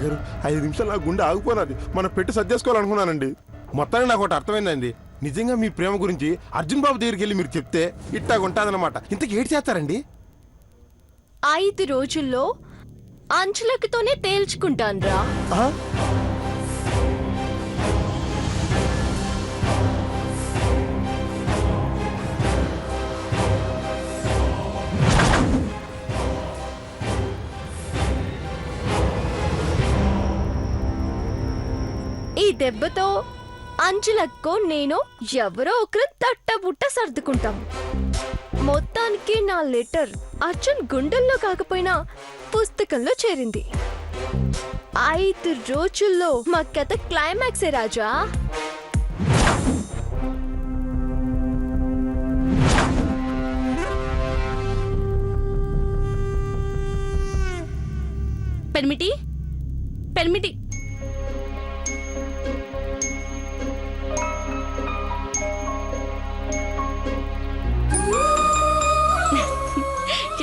బావగారు 5 నిమిషాలు నా గుండె ఆగిపోయినది. మనం పెట్టి సర్దేసుకోవాలనుకున్నానండి. మొత్తానికి నాకు ఒకటి అర్థమైందండి. నిజంగా మీ ప్రేమ గురించి అర్జున్ బాబు దగ్గరికి వెళ్ళి మీరు చెప్తే ఇట్టాగుంటాదన్నమాట. ఇంతకు ఏడు చేస్తారండి? 5 రోజుల్లో అంచులకితోనే తేల్చుకుంటాన్రా. ఈ దెబ్బతో అంచులక్కో నేను ఎవరో ఒకరు తట్టబుట్ట సర్దుకుంటాం. మొత్తానికి నా లెటర్ అర్జున్ గుండెల్లో కాకపోయినా పుస్తకంలో చేరింది. 5 రోజుల్లో మా కథ క్లైమాక్సే రాజా. పెర్మిటి పెర్మిటి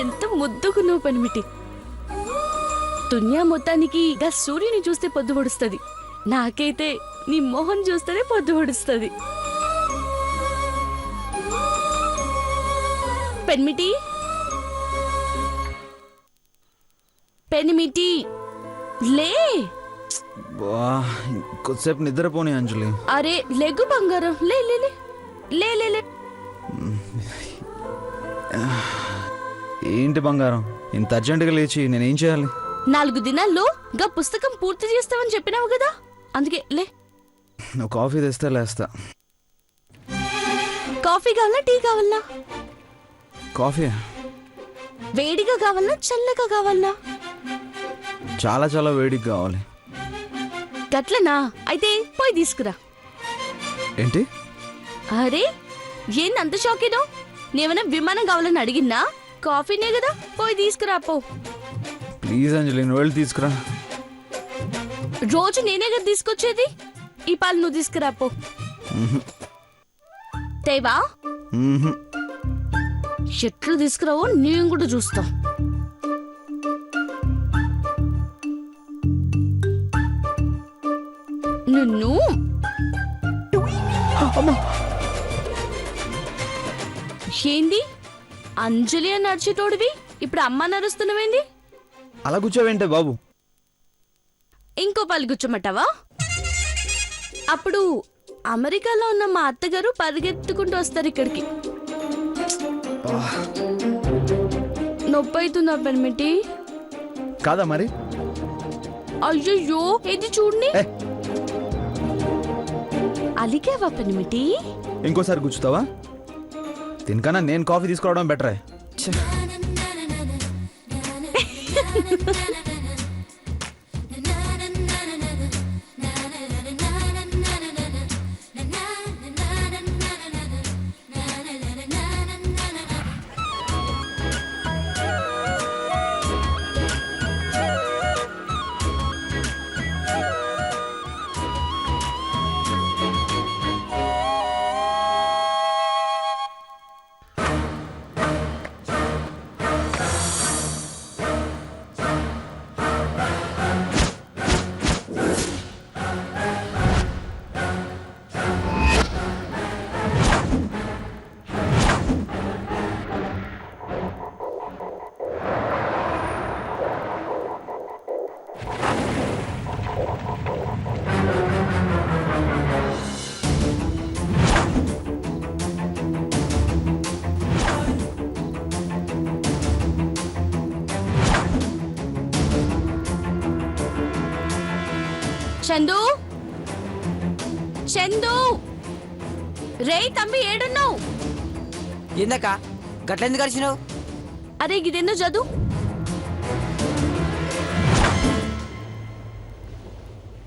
ఎంత ముద్దుకున్నావు పెర్మిటి. దునియా మొత్తానికి గా సూర్యుని చూస్తే పొద్దు పొడుస్తుంది, నాకైతే నీ మొహం చూస్తేనే పొద్దు పొడుస్తుంది. పెర్మిటి పెర్మిటి లే. కొద్దిసేపు నిద్రపోని అంజలి. అరే లెగ్గు బంగారం, లే లే లే లే లే లే. ఏంటి బంగారం, ఇంత అర్జెంటుగా లేచి నేనేం చేయాలి? 4 దినాల్లో గా పుస్తకం పూర్తి చేస్తావని చెప్పినావు కదా, అందుకే లే. నువ్వు కాఫీ తెస్తే లేస్తా. కాఫీ కావాలా టీ కావాలా? కాఫీ. వేడిగా కావాలా చల్లగా కావాలా? చాలా చాలా వేడిగా కావాలి. గట్లనా? అయితే పోయి తీసుకురా. ఏంటి? అరే ఏంది అంత షాక్ ఏదో? నేమైనా విమానం కావాలని అడిగినా? కాఫీనే కదా, పోయి తీసుకురా పో. ప్లీజ్ అంజలి, నువ్వు వెళ్ళి తీసుకురా. రోజు నేనే కదా తీసుకొచ్చేది, ఈ పాలు నువ్వు తీసుకురా పో. తేవా ఎట్లు తీసుకురావో నేను కూడా చూస్తా. నిన్ను ఏంది అంజలి అని నడిచేటోడివి ఇప్పుడు అమ్మ నరుస్తున్నావేంది? అలా కూర్చోవేంటే బాబు? ఇంకో పాలు కూర్చోమంటావా? అప్పుడు అమెరికాలో ఉన్న మా అత్తగారు పరిగెత్తుకుంటూ వస్తారు ఇక్కడికి. నొప్పి అవుతుందా పెర్మిటి? కాదా మరి? అయ్యయ్యో ఇది చూడండి. అలిగావా పెర్మిటి? ఇంకోసారి కూర్చుతావా? దీనికన్నా నేను కాఫీ తీసుకోవడం బెటరే. చందు చందు రే తమ్మి ఏడున్నావు? ఏందక్క గట్లెందుకు కలిసినావు? అరే గిదెందో చదువు.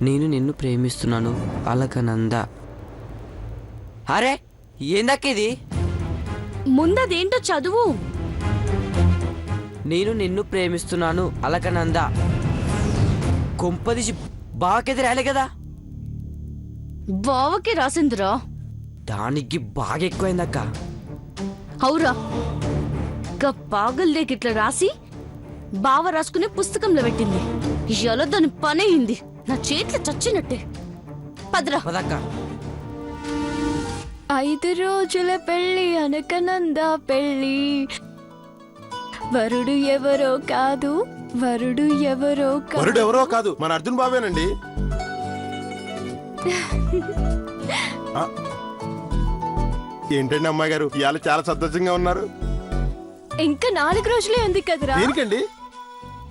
నేను నిన్ను ప్రేమిస్తున్నాను అలకనంద. అరే ఏందక్క ఇది? ముందదేంటో చదువు. నేను నిన్ను ప్రేమిస్తున్నాను అలకనంద. కొంపదిసి బావకైతే రాలే కదా? బావకి రాసిందిరా. దానికి బాగా ఎక్కువైందక్క. అవురా, పాగల్దేకి ఇట్లా రాసి బావ రాసుకునే పుస్తకంలో పెట్టింది. ఎలా దాని పని అయింది, నా చేతిలో చచ్చినట్టే. పదరా. పదక్క. 5 రోజుల పెళ్లి అనకనంద పెళ్లి, వరుడు ఎవరో కాదు, వరుడు ఎవరో వరుడు ఎవరో కాదు, మన అర్జున్ బాబేనండి. ఆ, ఏంటండి అమ్మాయి గారు, ఇవాళ చాలా సంతోషంగా ఉన్నారు. ఇంకా 4 రోజులే ఉంది కదరా. దేనికండి?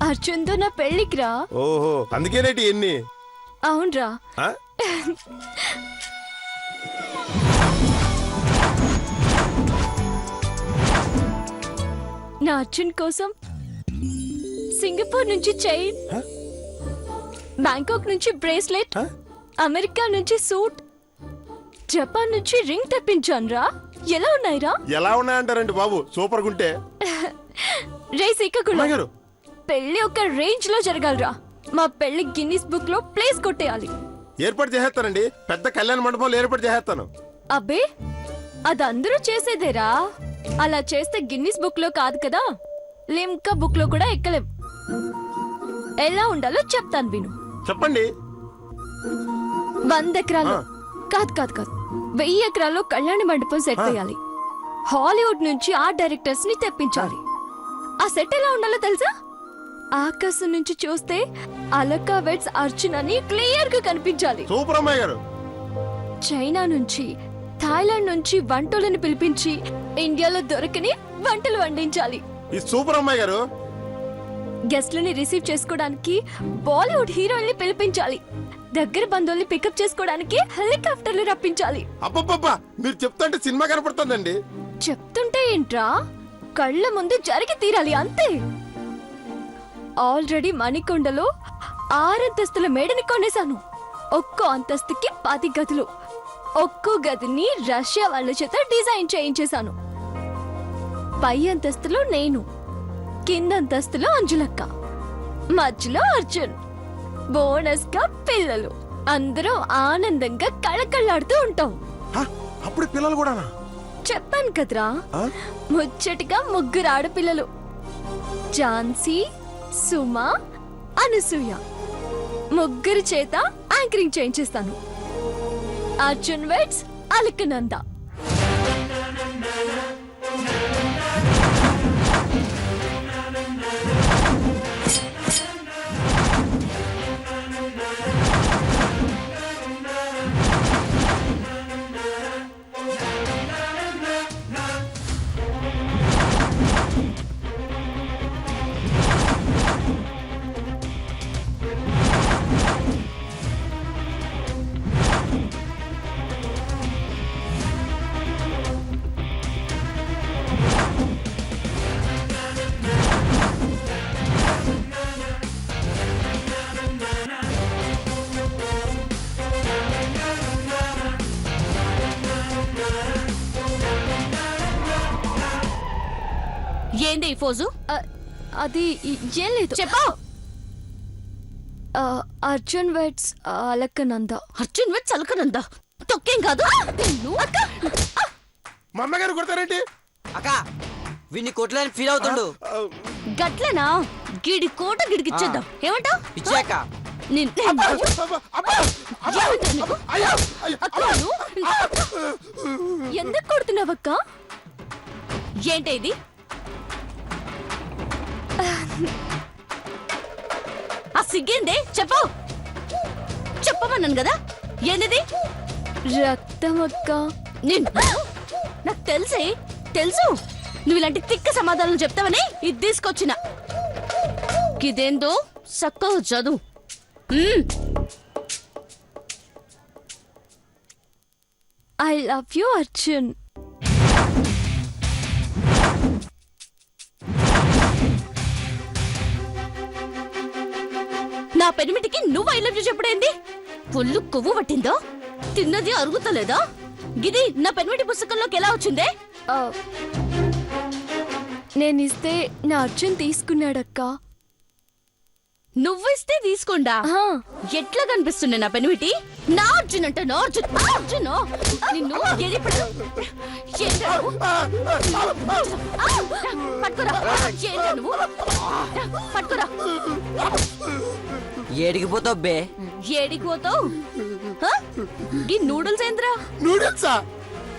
అర్జున్తో నా పెళ్లికి రా. ఓహో, అందుకేనేటి ఎన్ని? అవునరా. ఆ? నా అర్జున్ కోసం సింగపూర్ నుంచి చైన్, హ? బ్యాంకాక్ నుంచి బ్రేస్లెట్, హ? అమెరికా నుంచి సూట్, జపాన్ నుంచి రింగ్ తెప్పించానురా. ఎలా ఉన్నాయిరా? ఎలా ఉన్నాయంటారండి బాబు, సూపర్ గుంటే. రే శ్రీకాకుళం, అమ్మాయి గారు, పెళ్లి ఒక రేంజ్ లో జరగాలిరా. మా పెళ్లి గిన్నిస్ బుక్ లో ప్లేస్ కొట్టేయాలి. ఏర్పాటు చేసేస్తానండి, పెద్ద కళ్యాణ మండపంలో ఏర్పాటు చేసేస్తాను. అబ్బే, అది అందరూ చేసేదేరా. అలా చేస్తే గిన్నిస్ బుక్ లో కాదు కదా, లిమ్కా బుక్ లో కూడా ఎక్కలేం. ఎలా ఉండాలో చెప్తాను విను. చెప్పండి. 100 ఎకరాలు ఆ. కాదు 1000 ఎకరాల్లో కళ్యాణ మండపం సెట్ చేయాలి. హాలీవుడ్ నుంచి ఆ డైరెక్టర్స్ ని తెప్పించాలి. ఆ సెట్ ఎలా ఉండాలో తెలుసా? ఆకాశం నుంచి చూస్తే అలకా వెడ్స్ అర్జున్ అని క్లియర్ గా కనిపించాలి. సూపర్ అమ్మాయి గారు. చైనా నుంచి, థాయిలాండ్ నుంచి వంటలను పిలిపించి ఇండియాలో దొరకని వంటలు వండించాలి. ఇది సూపర్ అమ్మాయి గారు. గెస్ట్లని రిసీవ్ చేసుకోవడానికి బాలీవుడ్ హీరోయిన్ పిలిపించాలి. దగ్గర బంధువుల్ని పికప్ చేసుకోవడానికి హెలికాప్టర్లు రప్పించాలి. అబ్బబ్బబ్బా, మీరు చెప్తుంటే సినిమా కనపడుతుందండి. చెప్తుంటే ఏంట్రా, కళ్ళ ముందు జరిగి తీరాలి అంతే. ఆల్రెడీ మణికొండలో 6 అంతస్తుల మేడని కొనేశాను. ఒక్కో అంతస్తుకి 10 గదులు. ఒక్కో గదిని రష్యా వాళ్ళ చేత డిజైన్ చేయించేశాను. పై అంతస్తులో నేను, కింద అంతస్తులో అంజులక్క, మధ్యలో అర్జున్, బోనస్ గా పిల్లలు. అందరూ ఆనందంగా కళకళ్ళాడుతూ ఉంటాం. హ? అప్పుడు పిల్లలు కూడానా? చెప్పాను కదరా, ఆ? ముచ్చటగా 3 ఆడపిల్లలు, ఝాన్సీ, సుమ, అనసూయ. 3 చేత యాంకరింగ్ చేయించేస్తాను. అర్జున్ వెడ్స్ అలకనంద. ఏంది ఈ ఫోజు? అది ఏం లేదు. చెప్పు. అర్జున్ వెడ్స్ అలకనంద. అర్జున్ వెట్ చలకనందా? తొక్కేం కాదు. నువ్వు అక్క. మా అమ్మగారు కొడతారేంటి? అక్క వీడిని కొట్లని ఫీల్ అవుతుండు. గట్లనా? గిడి కోట గిడికిచ్చేద్దాం. ఏమంటావ్? ఇచ్చాక అబ్బా, అబ్బా, అబ్బా, అబ్బా, అయ్యా, అయ్యా, ఎందుకు కొడుతున్నావక్క? ఏంటి ఇది? ఆ సిగ్గేందే? చెప్పు. చెప్పమన్నాను కదా. ఏంది? రక్తం అక్క. నాకు తెలుసు నువ్వు ఇలాంటి తిక్క సమాధానం చెప్తావని ఇది తీసుకొచ్చిన. ఇదేందో సక్కగా చదువు. I love you Arjun. నా పెనిమిటికి నువ్వు ఐ లవ్ యూ చెప్పుడేంది? పుల్లు కొవ్వు పట్టిందో? తిన్నది అరుగుతలేదా? గిది నా పెనిమిటి పుస్తకంలోకి ఎలా వచ్చిందే? నేనిస్తే నా అర్జున్ తీసుకున్నాడక్క. నువ్వు ఇస్తే తీసుకోండా? ఎట్లా కనిపిస్తుండే నా పెనిమిటి? నా అర్జున్ అంటే నా అర్జున్ అర్జున్ నిన్ను ఎరిపడు పట్టుకోరా ఏంటా నువ్వు పట్టుకోరా ఏడికి పోతావు బే ఏడికి పోతావు ఈ నూడిల్స్ ఏంద్రా నూడిల్సా?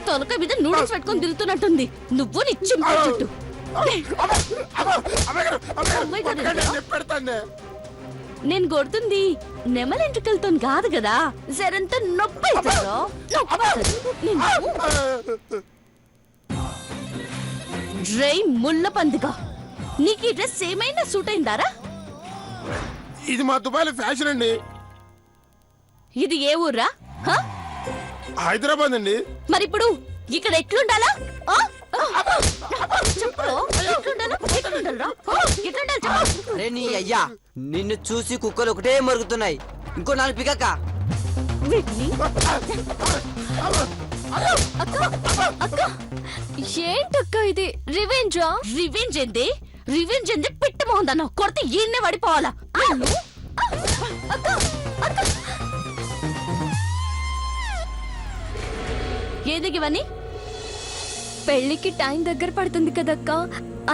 తొలక మీద నూడిల్స్ పెట్టుకొని తిరుగుతున్నట్టుంది నువ్వు నీ చింప చుట్టూ పెడతాండి. నేను కొడుతుంది నెమలింటికెళ్తో కాదు కదా సరంత నొప్పి అవుతుందో. డ్రై ముళ్ళ పందిగా నీకు ఈ డ్రెస్ ఏమైనా సూట్ అయిందారా? ఇది మా దుబాయ్లో ఫ్యాషన్ అండి. ఇది ఏ ఊర్రా? హ? హైదరాబాద్ అండి. మరి ఇప్పుడు ఇక్కడ ఎట్లుండాలా? ఆ? చెప్పులో ఎట్లుండాలా? ఎట్లుండాలిరా? ఆ? ఎట్లుండాలి చెప్పు. అరే నీ అయ్యా నిన్ను చూసి కుక్కలు ఒకటే మరుగుతున్నాయి. ఇంకో 4 పికక్క. వీటిని అక్క ఏంటక్క ఇది రివెంజా? రివెంజ్ ఏంది? రివెంజ్ ఏంది? పిట్ట మోహన్ కొడితే ఈయన్నే పడిపోవాలా? నిన్ను? అక్క అక్క ఏదికి ఇవన్నీ? పెళ్లికి టైం దగ్గర పడుతుంది కదక్క,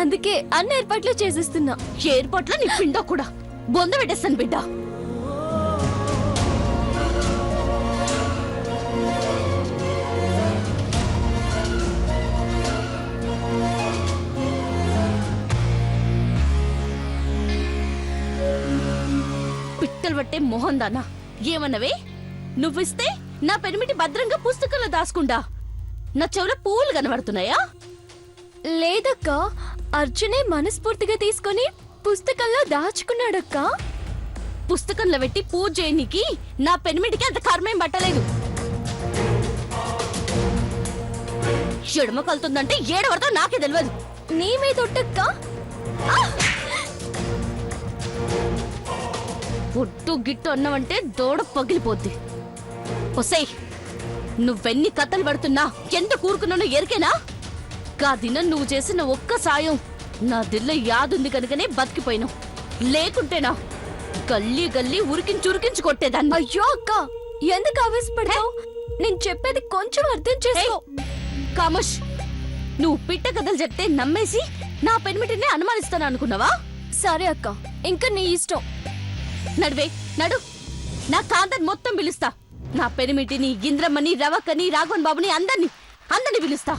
అందుకే అన్ని ఏర్పాట్లు చేసేస్తున్నా. ఎయిర్పోర్ట్ లో నీ పిండో కూడా బొంద పెట్టేస్తాను బిడ్డ. పిట్టలు పట్టే మోహన్ దానా ఏమన్నవే? నువ్విస్తే నా పెనిమిటి భద్రంగా పుస్తకంలో దాచుకుంటా. నా చెవులో పూలు కనబడుతున్నాయా? లేదక్క, అర్జునే మనస్ఫూర్తిగా తీసుకొని పుస్తకంలో దాచుకున్నాడక్క. పుస్తకంలో పెట్టి పూజ చేయనీకి నా పెనిమిటికి అంత కర్మేం పట్టలేదు. ఎడమ కలుతుందంటే ఏడవడతో నాకే తెలియదు. నీ మీద ఒట్టక్క. ఒట్టు గిట్టు అన్నావంటే దోడ పగిలిపోద్ది. ఒసై, నువ్వెన్ని కథలు పడుతున్నా ఎంత కూరుకున్నానో ఎరికేనా? కా దినం నువ్వు చేసిన ఒక్క సాయం నా దిల్ల యాదుంది కనుకనే బతికిపోయినావు. లేకుంటేనా గల్లీ గల్లీ ఉరికించి కొట్టేదాన్ని. అయ్యో అక్క, ఎందుకు ఆవేశపడతావు? నేను చెప్పేది కొంచెం అర్థం చేసుకో. కామోష్, నువ్వు పిట్ట కథలు చెప్తే నమ్మేసి నా పెనిమిటిని అనుమానిస్తాను అనుకున్నావా? సరే అక్క, ఇంకా నీ ఇష్టం. నడువే నడు. నా కాంతని మొత్తం పిలుస్తా. నా పెనిమిటిని, ఇంద్రమ్మని, రవక్కని, రాఘవన్ బాబుని అందరిని పిలుస్తా.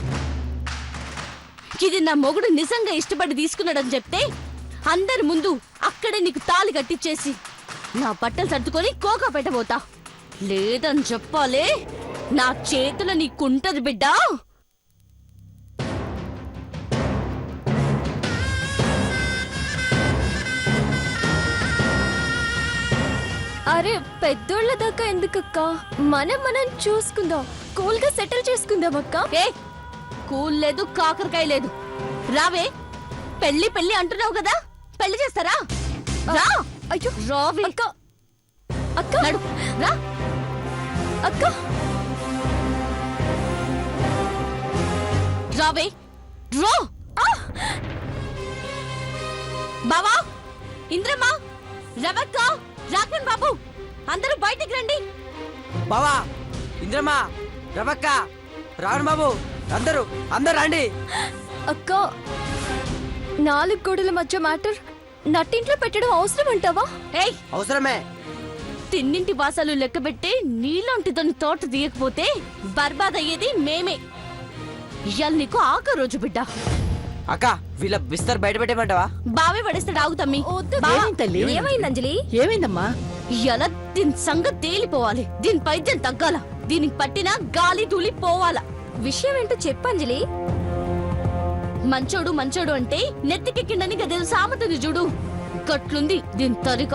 ఇది నా మొగుడు నిజంగా ఇష్టపడి తీసుకున్నాడని చెప్తే అందరి ముందు అక్కడే నీకు తాళి కట్టించేసి నా బట్టలు సర్దుకొని కోకా పెట్టబోతా. లేదని చెప్పాలే, నా చేతుల నీకుంటది బిడ్డా. అరే పెద్దోళ్ళ దాకా ఎందుకక్క? మనం చూసుకుందాం, కూల్ గా సెటిల్ చేసుకుందాం అక్క. ఏ కూల్ లేదు, కాకరకాయ లేదు. రావే, పెళ్లి అంటున్నావు కదా, పెళ్లి చేస్తారా? రా. అయ్యో రావే. అక్క అక్క నడు, రా. అక్క రావే, రా. బావా, ఇంద్రమ్మ, రవక్క, రాఘవన్ బాబు అందరూ బయటికి రండి. బావా, ఇంద్రమ్మ, రవక్క, రావణ్ బాబు అందరూ రండి. అక్క, 4 గోడల మధ్య మ్యాటర్ నట్టింట్లో పెట్టడం అవసరం అంటావా? ఏయ్, అవసరమే. తిన్నింటి బాసాలు లెక్కబెట్టే నీలాంటిదని తోట తీయకపోతే బర్బాద్ అయ్యేది మేమే. ఇవాళ నీకు ఆఖరి రోజు బిడ్డ. అక్క వీళ్ళ బిస్తర్ బయట పెట్టేమంటావా? బావే పడేస్తాడు, ఆగుతమ్మి. ఏమైంది అంజలి? ఏమైందమ్మా? ఇవాళ దీని సంగతి తేలిపోవాలి. దీని పైద్యం తగ్గాల. దీనికి పట్టిన గాలి తూలి పోవాలా. విషయం ఏంటో చెప్పంజలి. మంచోడు అంటే నెత్తికెక్కిండని గదేలు సామెతది చూడు, గట్లుంది దీని తరిక.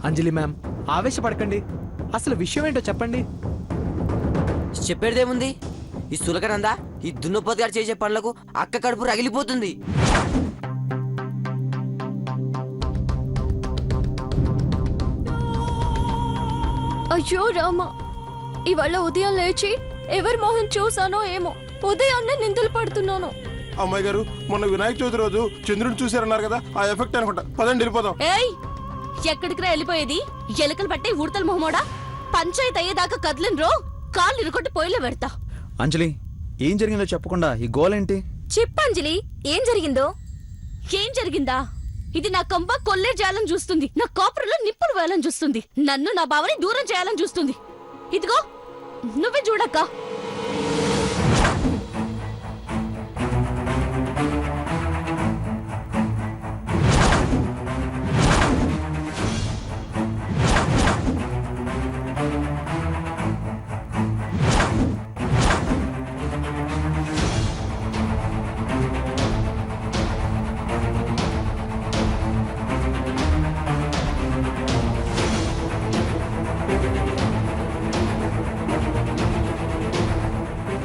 అంజలి మ్యామ్, ఆవేశపడకండి. అసలు విషయం ఏంటో చెప్పండి. చెప్పేదేముంది? ఈ సులకనందా ఈ దున్నపోతు గారు చేసే పనులకు అక్క కడుపు రగిలిపోతుంది. అయ్యో రామా, ఇవాళ ఉదయం లేచి ఎవరి మొహం చూసానో ఏమో ఉదయాన్నే నిందలు పడుతున్నాను. అమ్మాయి గారు మొన్న వినాయక చవితి రోజు చంద్రుని చూసారన్నారు కదా, ఆ ఎఫెక్ట్ అనుకుంటా. పదండి వెళ్ళిపోదాం. ఏయ్ ఎక్కడికి రా వెళ్ళిపోయేది? ఎలుకలు పట్టే ఉడతల మొహమోడా. పంచాయతీ అయ్యేదాకా కదలని రో, కాళ్ళు ఇరుకొట్టి పొయ్యిలో పెడతా. అంజలి ఏం జరిగిందో చెప్పకుండా ఈ గోల్ ఏంటి? చెప్పంజలి, ఏం జరిగిందో? ఏం జరిగిందా? ఇది నా కంప కొల్లే చేయాలని చూస్తుంది, నా కాపురంలో నిప్పులు వేయాలని చూస్తుంది, నన్ను నా బావని దూరం చేయాలని చూస్తుంది. ఇదిగో నువ్వే చూడక్క.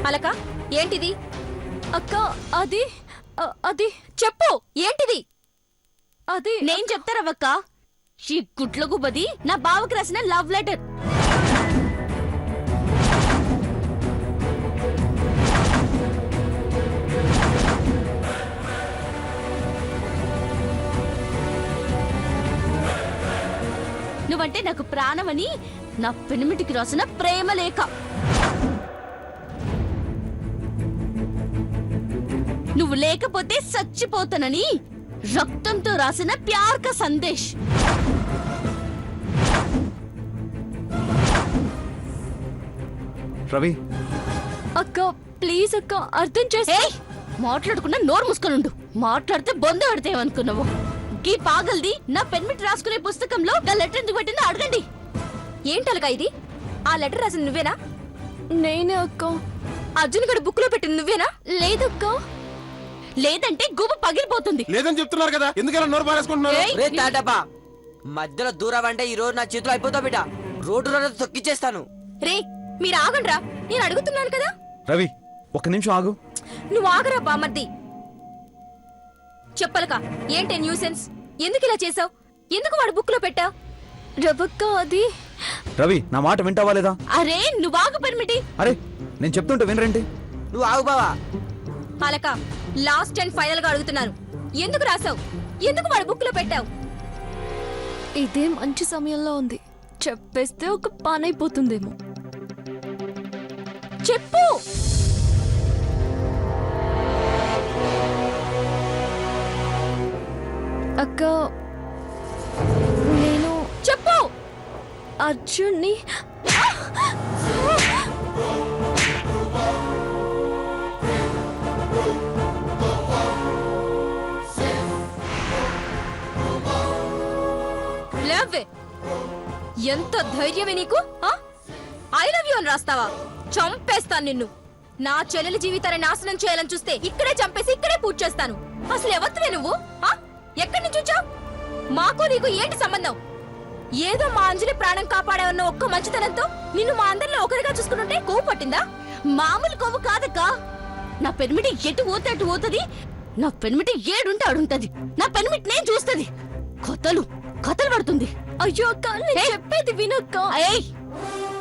అలక, ఏంటిది? అక్క, అది చెప్పు, ఏంటిది? అది నేను చెప్తారవక్క. ఈ గుట్లకు బది నా బావకి రాసిన లవ్ లెటర్. నువ్వంటే నాకు ప్రాణమని నా పెనిమిటికి రాసిన ప్రేమ లేఖ. నువ్వు లేకపోతే చచ్చిపోతానని రక్తంతో రాసిన ప్యార్ కా సందేశ్. రవి అక్క, ప్లీజ్ అక్క, అర్థం చేసి. ఏయ్ మాట్లాడకుండా నోరు మూసుకొనుండు. మాట్లాడితే బొంద పడతాయనుకున్నావు. గీ పాగల్ది నా పెన్మిట్ రాసుకునే పుస్తకంలో నా లెటర్ ఎందుకు పెట్టిందో అడగండి. ఏంటలగా ఇది? ఆ లెటర్ రాసింది నువ్వేనా? నేనే అక్క. అర్జున్ గడు బుక్ లో పెట్టింది నువ్వేనా? లేదక్క. లేదంటే గుబ పగిలిపోతుంది. లేదని చెప్తున్నారు కదా, ఎందుకలా నోరు పారేసుకుంటున్నారు? ఏయ్, రే తాటపా, మధ్యలో దూరం అంటే ఈ రోజు నా చేతిలో అయిపోతావు బిడ్డ. రోడ్డు తొక్కిచ్చేస్తాను. రే, మీరు ఆగండ్రా, నేను అడుగుతున్నాను కదా. రవి ఒక్క నిమిషం ఆగు. నువ్వు ఆగరా బామర్ది. చెప్పలక, ఏంటి న్యూసెన్స్? ఎందుకు ఇలా చేసావు? ఎందుకు వాడు బుక్ లో పెట్టావు? రవక్క, అది. రవి నా మాట వింటావా లేదా? అరే నువ్వు ఆగు పెర్మిటి. అరే నేను చెప్తుంటే వినరేంటి? నువ్వు ఆగు బావా. అలక, లాస్ట్ అండ్ ఫైనల్ గా అడుగుతున్నాను, ఎందుకు రాసావు? ఎందుకు వాడు బుక్ లో పెట్టావు? ఇదే మంచి సమయంలో ఉంది, చెప్పేస్తే ఒక పని అయిపోతుందేమో. చెప్పు. అక్క, నేను. చెప్పు. అర్జున్ని లేవే. ఎంత ధైర్యమే నీకు? ఐ లవ్ యూ అని రాస్తావా? చంపేస్తాను నిన్ను. నా చెల్లెలి జీవితాన్ని నాశనం చేయాలని చూస్తే ఇక్కడే చంపేసి ఇక్కడే పూజ చేస్తాను. అసలు ఎవరివే నువ్వు? ఎక్కడి నుంచి వచ్చావు? మాకు నీకు ఏంటి సంబంధం? ఏదో మా అంజలి ప్రాణం కాపాడావన్న ఒక్క మంచితనంతో నిన్ను మా అందరిలో ఒకరిగా చూసుకుంటుంటే కొవ్వు పట్టిందా? మామూలు కొవ్వు కాదక్క. నా పెనిమిటి ఎటు పోతే అటు పోతుంది. నా పెనిమిటి ఏడుంటే ఆడుంటది. నా పెనిమిటి నేను చూస్తుంది. కథలు పడుతుంది. అయ్యో అక్క, నేను చెప్పేది వినక్క. ఏయ్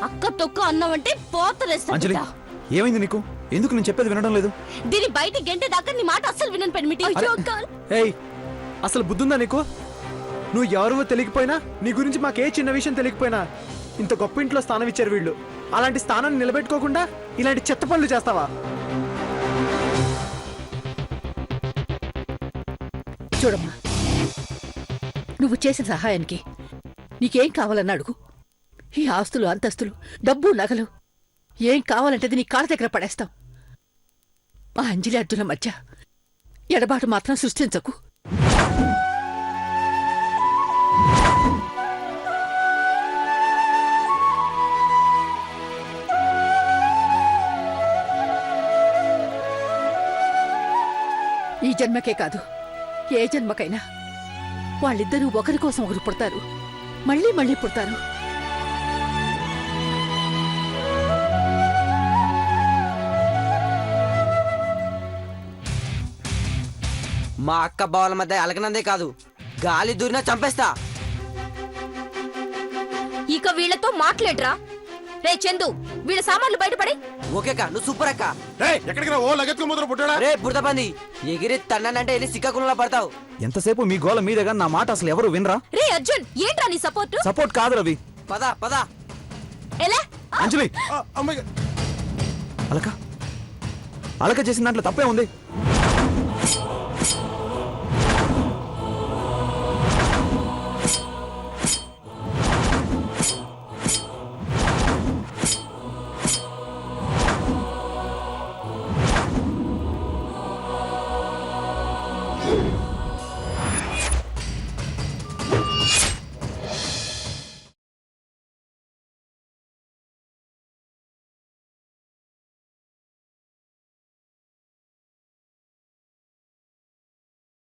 అక్క తొక్క అన్నావంటే పోతరేస్తా. అంజలి ఏమైంది నీకు? ఎందుకు నేను చెప్పేది వినడం లేదు? దీని బయట గంట దాకా నీ మాట అస్సలు వినను పెనిమిటి. అయ్యో అక్క. ఏయ్ అసలు బుద్ధుందా నీకు? నువ్వు ఎవరో తెలియకపోయినా, నీ గురించి మాకే చిన్న విషయం తెలియకపోయినా ఇంత గొప్ప ఇంట్లో స్థానం ఇచ్చారు వీళ్ళు. అలాంటి స్థానాన్ని నిలబెట్టుకోకుండా ఇలాంటి చెత్త పనులు చేస్తావా? చూడమ్మా, నువ్వు చేసిన సహాయానికి నీకేం కావాలన్నా అడుగు. ఈ ఆస్తులు, అంతస్తులు, డబ్బు, నగలు ఏం కావాలంటే నీ కాళ్ళ దగ్గర పడేస్తాం. మా అంజలి అర్జున మధ్య ఎడబాటు మాత్రం సృష్టించకు. ఈ జన్మకే కాదు, ఏ జన్మకైనా వాళ్ళిద్దరూ ఒకరి కోసం ఒకరు పుడతారు, మళ్ళీ మళ్ళీ పుడతారు. మా అక్క బావల మధ్య అలకనందే కాదు, గాలి దూరినా చంపేస్తా. ఇక వీళ్ళతో మాట్లాడరా. రే చందు వీళ్ళ సామాన్లు బయటపడి. ఓకే అక్క నువ్వు సూపర్ అక్క. ఎక్కడికి ఓ లగెత్తుకుని ముద్ర పుట్టాడా రే బుడతపంది ఎగిరి తన్నానంటే వెళ్ళి సిక్కాకులంలో పడతావు. ఎంతసేపు మీ గోల మీదే కానీ నా మాట అసలు ఎవరు వినరా? రే అర్జున్ ఏంట్రా నీ సపోర్ట్? సపోర్ట్ కాదు రవి. పద పద. ఎలా అంజలి అమ్మాయి అలక అలక చేసిన దాంట్లో తప్పే ఉంది.